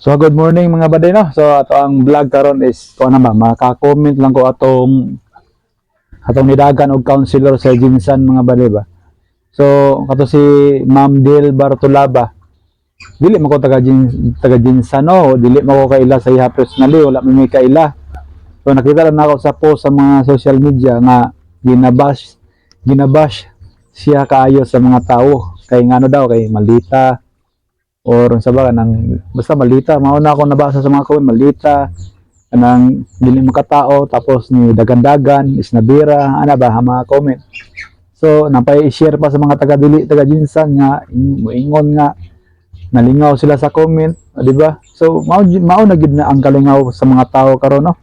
So good morning mga baday no. So ato ang vlog karon is ko na ba maka-comment lang ko atong nidagan og counselor sa Jinsan mga baday ba. So kato si Ma'am Del Bartolaba. Dili man ko taga Jinsan no, dili man ko kaila sa iya personally, wala man may kaila. So nakita lang ako sa post sa mga social media nga ginabash siya kaayo sa mga tao kay ngano daw kay maldita or sa ba nang basta maldita. Mauna ako nabasa sa mga comment maldita nang dili makatao tapos ni dagan-dagan is nabira ana ba mga comment. So napay i-share pa sa mga taga Jinsan nga moingon nga nalingaw sila sa comment, di ba? So mao na gid na ang kalingaw sa mga tao karon no,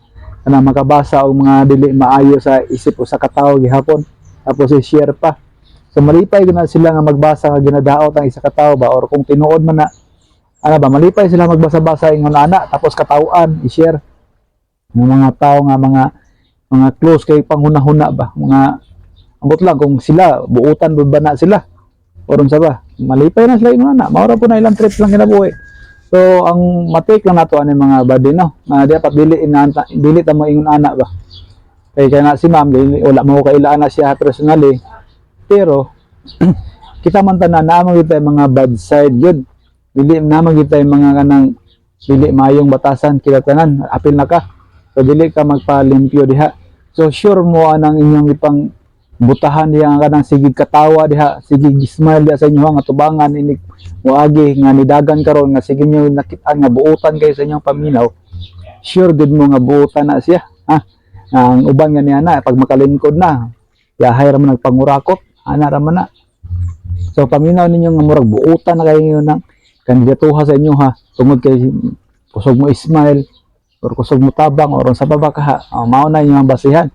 na makabasa og mga dili maayo sa isip o sa katawo gihapon tapos i-share pa. So malipay na sila nga magbasa nga ginadaot ang isa ka tawo ba or kung tinuod man na ano ba malipay sila magbasa-basa ingon ana tapos katawaan i-share ng mga tao nga mga close kay panghuna-huna ba mga ambot lang kung sila buutan ba na sila or unsa ba malipay na sila ingon ana mao ra po na ilang trip lang kinabuhi. So ang matik lang nato ani mga body no nga dapat dili ta mo ingon ana ba kay kana si ma'am wala mo kailaan na siya personally. Pero kita man tanan naman kita mga bad side yun. Dili naman kita mga kanang dili mayong batasan kita tanan apil na ka. So dili ka magpalimpyo diha. So sure mo anang inyong ipang butahan diha nga kanang sigig katawa diha, sigig smile diha sa inyo nga tubangan ini moagi nga nidagan karon nga sige nyo nakit-an nga buutan kayo sa inyong paminaw. Sure gud mo nga buutan na siya. Ha? Ang uban nga niya na pag makalingkod na yahay ra man nagpangurakot ana ra man na. So paminaw ninyo nga murag buutan na kayo ng kandidatuha sa inyo ha tungod kay kusog mo smile or kusog mo tabang or sa baba ka ha. Mao na inyong basihan.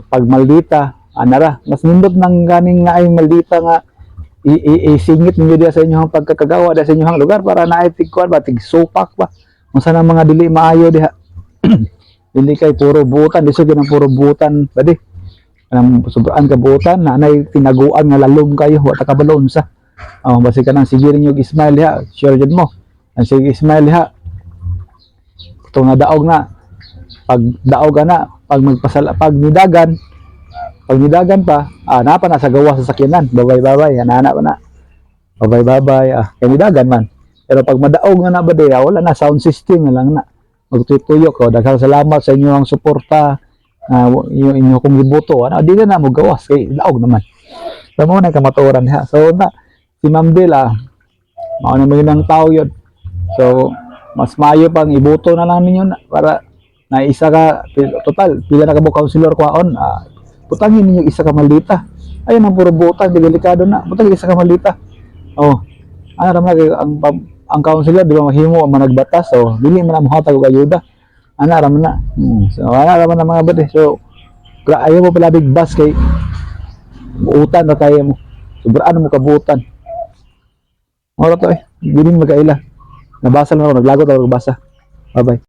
Pag maldita ana ra mas nindot nang ganing nga ay maldita nga isingit ninyo diya sa inyong pagkakagawa diya sa inyong lugar para naay tigkuan ba tig supak ba unsa nang mga dili maayo diha. Dili kay puro buutan diso gyud ang puro buutan badi. Ang sobraan kabuutan na nay tinaguan nga lalom kayo wa ta kabalon sa basi ka nang sige rin yung smile ha sure jud mo ang sige smile ha ito nga daog na pag daog na pag nidagan pa napa na sa gawa sa sakyanan babay ana pa na babay kay nidagan man pero pag madaog na ba diya wala na sound system na lang na magtutuyok ko daghang salamat sa inyo ang suporta yung inyo kong gibuto di na mo gawas kay daog naman so mo na kamatuoran ha. So na si Ma'am Del mao na ng tao yun. So mas maayo pang ibuto na lang ninyo na, para na isa ka total pila na ka mo counselor kwaon putangin ninyo isa ka maldita ayun ang puro butang delikado na butang isa ka maldita ano naman ang counselor di ba mahimo managbatas so dili man mo hatag og ayuda ana ra man na. So ana ra man na mga bade. So ayaw mo pala big bus kay buutan na kaya mo. Sobraan mo kabuutan. Ora to dili magaila. Nabasa lang ako naglagot ako basa. Bye bye.